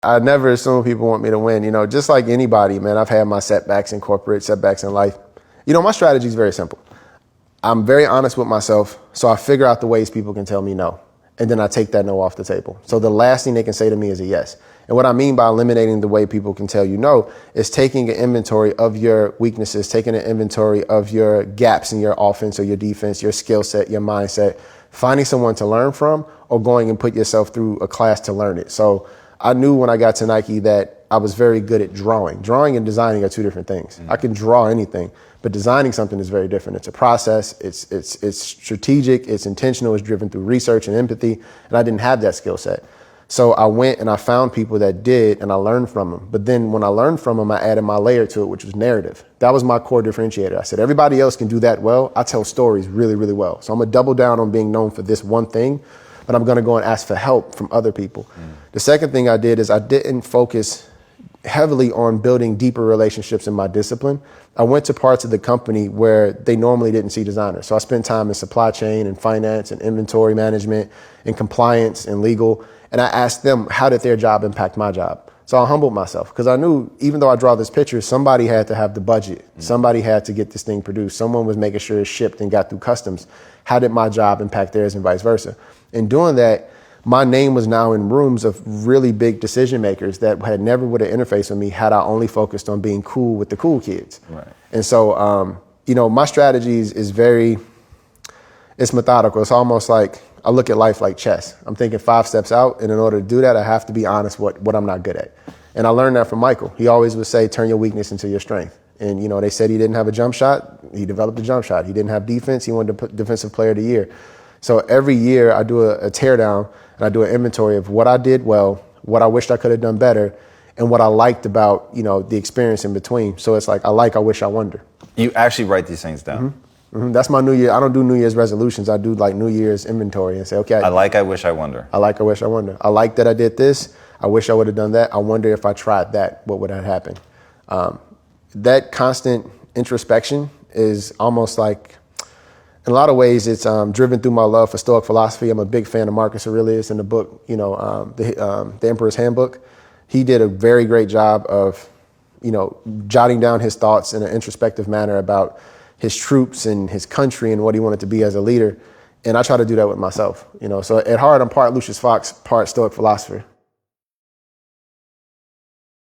I never assume people want me to win. Just like anybody, man, I've had my setbacks in corporate, setbacks in life. My strategy is very simple. I'm very honest with myself, so I figure out the ways people can tell me no. And then I take that no off the table. So the last thing they can say to me is a yes. And what I mean by eliminating the way people can tell you no is taking an inventory of your weaknesses, taking an inventory of your gaps in your offense or your defense, your skill set, your mindset, finding someone to learn from, or going and put yourself through a class to learn it. So I knew when I got to Nike that I was very good at drawing. Drawing and designing are two different things. I can draw anything, but designing something is very different. It's a process. It's strategic. It's intentional. It's driven through research and empathy. And I didn't have that skill set. So I went and I found people that did, and I learned from them. But then when I learned from them, I added my layer to it, which was narrative. That was my core differentiator. I said, everybody else can do that well. I tell stories really, really well. So I'm going to double down on being known for this one thing, but I'm going to go and ask for help from other people. The second thing I did is I didn't focus heavily on building deeper relationships in my discipline. I went to parts of the company where they normally didn't see designers. So I spent time in supply chain and finance and inventory management and compliance and legal. And I asked them, how did their job impact my job? So I humbled myself because I knew even though I draw this picture, somebody had to have the budget. Somebody had to get this thing produced. Someone was making sure it shipped and got through customs. How did my job impact theirs and vice versa? In doing that, my name was now in rooms of really big decision makers that had never would have interfaced with me had I only focused on being cool with the cool kids. Right. And so, my strategies is it's methodical. It's almost like I look at life like chess. I'm thinking 5 steps out, and in order to do that, I have to be honest what I'm not good at. And I learned that from Michael. He always would say, turn your weakness into your strength. And, they said he didn't have a jump shot. He developed a jump shot. He didn't have defense. He won Defensive Player of the Year. So every year I do a tear down and I do an inventory of what I did well, what I wished I could have done better, and what I liked about, the experience in between. So it's like, I wish, I wonder. You actually write these things down? That's my New Year. I don't do New Year's resolutions. I do like New Year's inventory and say, okay. I wish, I wonder. I wish, I wonder. I like that I did this. I wish I would have done that. I wonder if I tried that, what would have happened? That constant introspection is almost like, in a lot of ways, it's driven through my love for Stoic philosophy. I'm a big fan of Marcus Aurelius in the book, the Emperor's Handbook. He did a very great job of, jotting down his thoughts in an introspective manner about his troops and his country and what he wanted to be as a leader. And I try to do that with myself, So at heart, I'm part Lucius Fox, part Stoic philosopher.